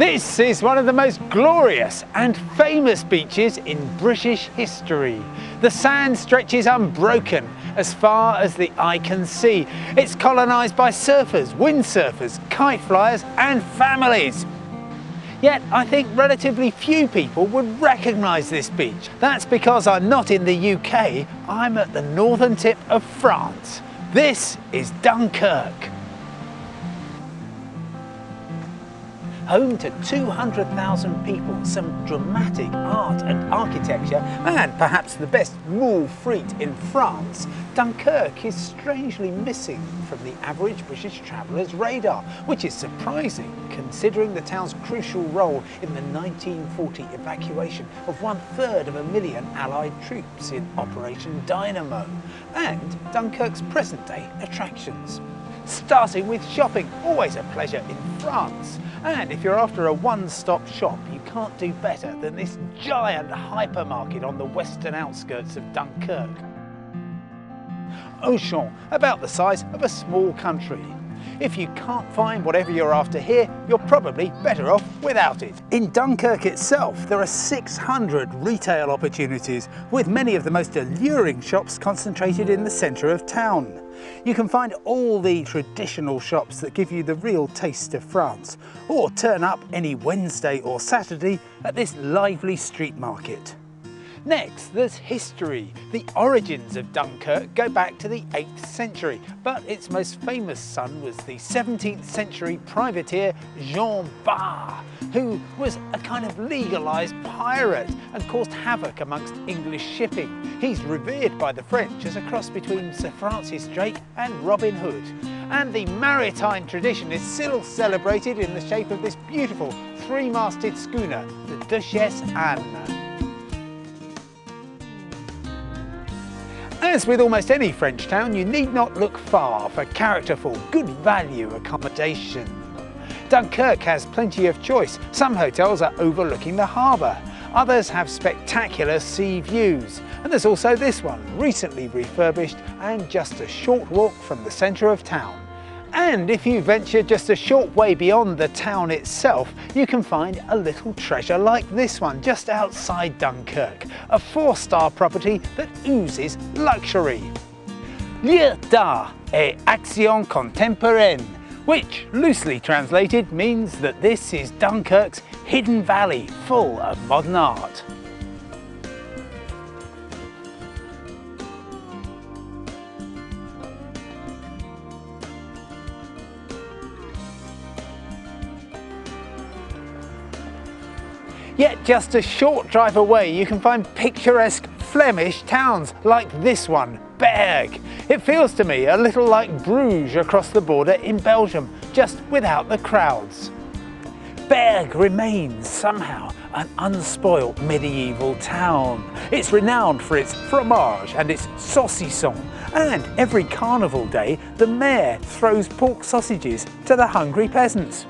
This is one of the most glorious and famous beaches in British history. The sand stretches unbroken as far as the eye can see. It's colonised by surfers, windsurfers, kite flyers and families. Yet I think relatively few people would recognise this beach. That's because I'm not in the UK, I'm at the northern tip of France. This is Dunkerque. Home to 200,000 people, some dramatic art and architecture, and perhaps the best mule frite in France, Dunkerque is strangely missing from the average British traveller's radar, which is surprising considering the town's crucial role in the 1940 evacuation of 1/3 of a million Allied troops in Operation Dynamo, and Dunkerque's present-day attractions. Starting with shopping, always a pleasure in France. And if you're after a one-stop shop, you can't do better than this giant hypermarket on the western outskirts of Dunkerque. Auchan, about the size of a small country. If you can't find whatever you're after here, you're probably better off without it. In Dunkerque itself, there are 600 retail opportunities, with many of the most alluring shops concentrated in the centre of town. You can find all the traditional shops that give you the real taste of France, or turn up any Wednesday or Saturday at this lively street market. Next, there's history. The origins of Dunkerque go back to the 8th century, but its most famous son was the 17th century privateer Jean Bart, who was a kind of legalised pirate and caused havoc amongst English shipping. He's revered by the French as a cross between Sir Francis Drake and Robin Hood. And the maritime tradition is still celebrated in the shape of this beautiful three-masted schooner, the Duchesse Anne. As with almost any French town, you need not look far for characterful, good value accommodation. Dunkerque has plenty of choice. Some hotels are overlooking the harbour, others have spectacular sea views, and there's also this one, recently refurbished and just a short walk from the centre of town. And if you venture just a short way beyond the town itself, you can find a little treasure like this one just outside Dunkerque, a 4-star property that oozes luxury. Lieu d'art et action contemporaine, which loosely translated means that this is Dunkerque's hidden valley full of modern art. Yet just a short drive away you can find picturesque Flemish towns like this one, Berg. It feels to me a little like Bruges across the border in Belgium, just without the crowds. Berg remains somehow an unspoilt medieval town. It's renowned for its fromage and its saucisson, and every carnival day the mayor throws pork sausages to the hungry peasants.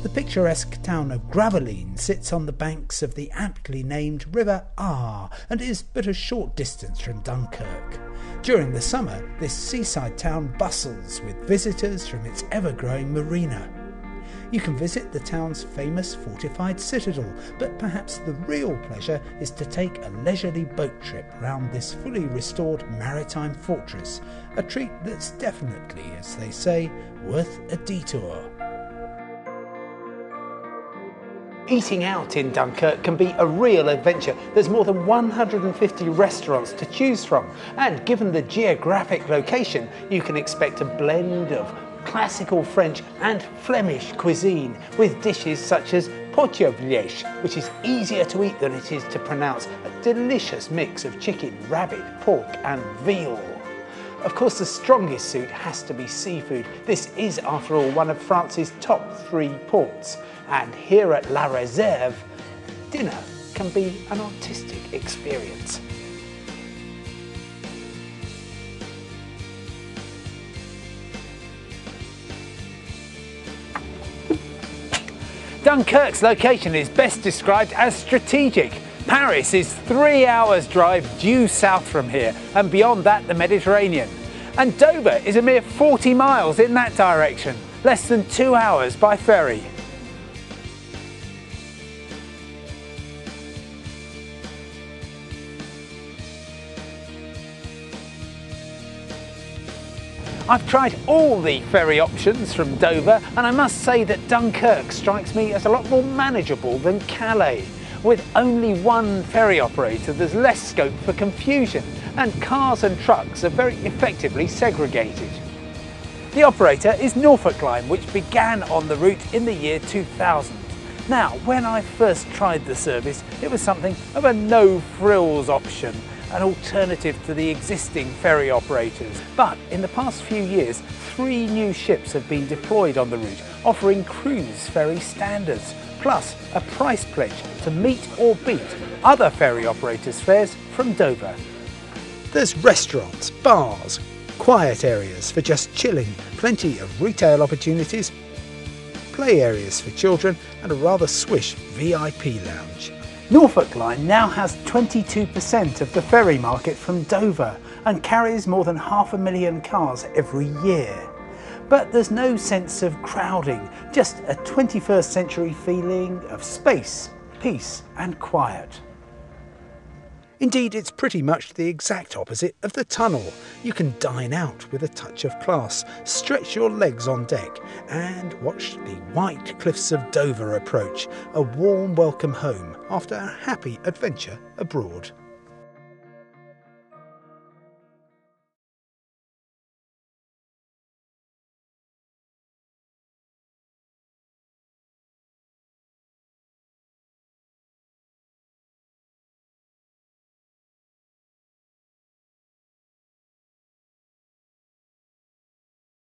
The picturesque town of Gravelines sits on the banks of the aptly named River Aar and is but a short distance from Dunkerque. During the summer, this seaside town bustles with visitors from its ever-growing marina. You can visit the town's famous fortified citadel, but perhaps the real pleasure is to take a leisurely boat trip round this fully restored maritime fortress, a treat that's definitely, as they say, worth a detour. Eating out in Dunkerque can be a real adventure. There's more than 150 restaurants to choose from, and given the geographic location, you can expect a blend of classical French and Flemish cuisine, with dishes such as potjevlesh, which is easier to eat than it is to pronounce, a delicious mix of chicken, rabbit, pork and veal. Of course, the strongest suit has to be seafood. This is, after all, one of France's top 3 ports. And here at La Réserve, dinner can be an artistic experience. Dunkerque's location is best described as strategic. Paris is 3 hours drive due south from here, and beyond that the Mediterranean. And Dover is a mere 40 miles in that direction. less than 2 hours by ferry. I've tried all the ferry options from Dover, and I must say that Dunkerque strikes me as a lot more manageable than Calais. With only one ferry operator, there's less scope for confusion, and cars and trucks are very effectively segregated. The operator is Norfolkline, which began on the route in the year 2000. Now, when I first tried the service, it was something of a no-frills option, an alternative to the existing ferry operators. But in the past few years, 3 new ships have been deployed on the route, offering cruise ferry standards, plus a price pledge to meet or beat other ferry operators' fares from Dover. There's restaurants, bars, quiet areas for just chilling, plenty of retail opportunities, play areas for children, and a rather swish VIP lounge. Norfolkline now has 22% of the ferry market from Dover and carries more than 500,000 cars every year. But there's no sense of crowding, just a 21st century feeling of space, peace and quiet. Indeed, it's pretty much the exact opposite of the tunnel. You can dine out with a touch of class, stretch your legs on deck and watch the white cliffs of Dover approach, a warm welcome home after a happy adventure abroad.